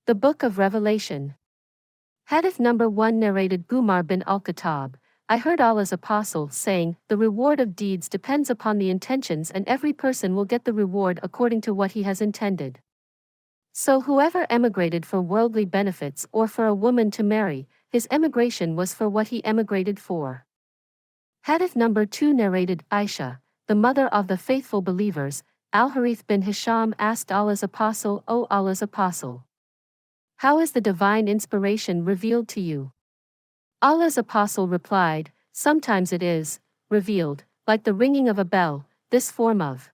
The Book of Revelation. Hadith number 1 narrated Gumar bin al-Khattab, I heard Allah's Apostle saying, the reward of deeds depends upon the intentions and every person will get the reward according to what he has intended. So whoever emigrated for worldly benefits or for a woman to marry, his emigration was for what he emigrated for. Hadith number 2 narrated Aisha, the mother of the faithful believers, Al-Harith bin Hisham asked Allah's Apostle, O Allah's Apostle, how is the divine inspiration revealed to you? Allah's Apostle replied, sometimes it is revealed, like the ringing of a bell. This form of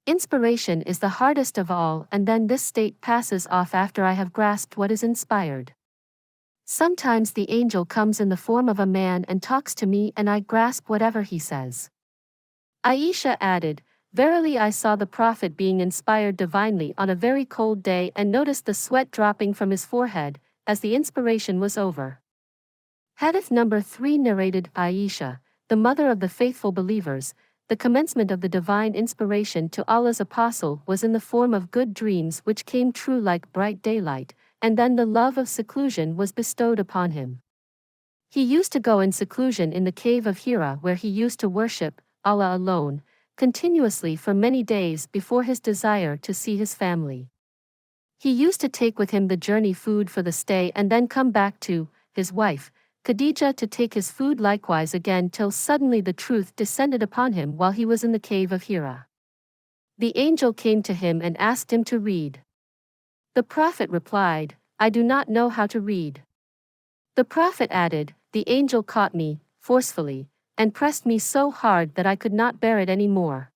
inspiration is the hardest of all, and then this state passes off after I have grasped what is inspired. Sometimes the angel comes in the form of a man and talks to me and I grasp whatever he says. Aisha added, verily I saw the Prophet being inspired divinely on a very cold day and noticed the sweat dropping from his forehead, as the inspiration was over. Hadith number 3 narrated Aisha, the mother of the faithful believers, the commencement of the divine inspiration to Allah's Apostle was in the form of good dreams which came true like bright daylight, and then the love of seclusion was bestowed upon him. He used to go in seclusion in the Cave of Hira where he used to worship Allah alone, continuously for many days before his desire to see his family. He used to take with him the journey food for the stay and then come back to his wife, Khadija, to take his food likewise again till suddenly the truth descended upon him while he was in the Cave of Hira. The angel came to him and asked him to read. The Prophet replied, I do not know how to read. The Prophet added, the angel caught me, forcefully, and pressed me so hard that I could not bear it any more.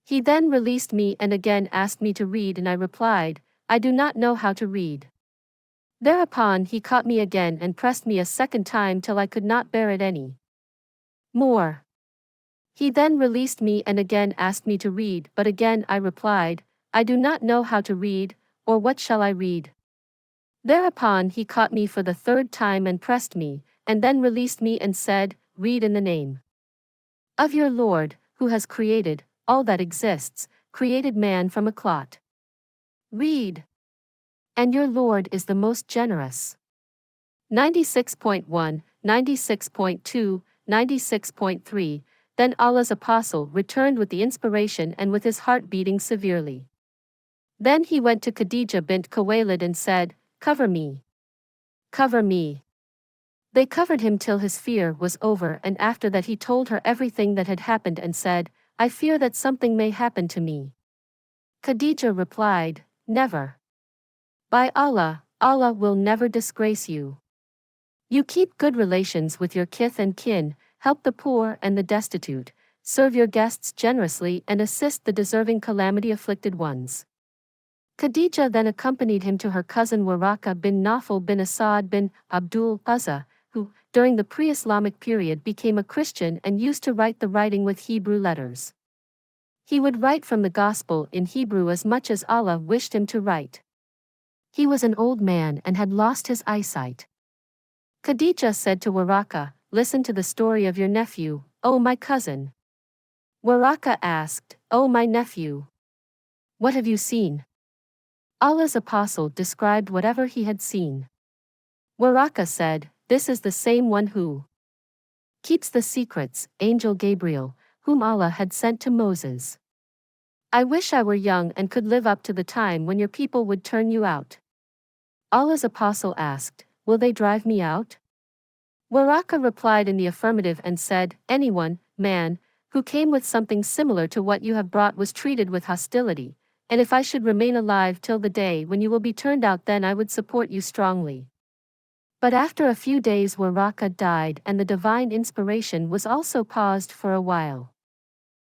He then released me and again asked me to read and I replied, I do not know how to read. Thereupon he caught me again and pressed me a second time till I could not bear it any more. He then released me and again asked me to read, but again I replied, I do not know how to read, or what shall I read? Thereupon he caught me for the third time and pressed me, and then released me and said, read in the name of your Lord, who has created all that exists, created man from a clot. Read. And your Lord is the most generous. 96.1, 96.2, 96.3. Then Allah's Apostle returned with the inspiration and with his heart beating severely. Then he went to Khadija bint Khuwaylid and said, cover me. Cover me. They covered him till his fear was over, and after that he told her everything that had happened and said, I fear that something may happen to me. Khadija replied, never. By Allah, Allah will never disgrace you. You keep good relations with your kith and kin, help the poor and the destitute, serve your guests generously and assist the deserving calamity-afflicted ones. Khadija then accompanied him to her cousin Waraka bin Nawfal bin Asad bin Abdul Uzza, who, during the pre-Islamic period, became a Christian and used to write the writing with Hebrew letters. He would write from the Gospel in Hebrew as much as Allah wished him to write. He was an old man and had lost his eyesight. Khadija said to Waraka, listen to the story of your nephew, O my cousin. Waraka asked, O my nephew, what have you seen? Allah's Apostle described whatever he had seen. Waraka said, this is the same one who keeps the secrets, Angel Gabriel, whom Allah had sent to Moses. I wish I were young and could live up to the time when your people would turn you out. Allah's Apostle asked, will they drive me out? Waraka replied in the affirmative and said, anyone, man, who came with something similar to what you have brought was treated with hostility, and if I should remain alive till the day when you will be turned out, then I would support you strongly. But after a few days Waraka died and the divine inspiration was also paused for a while.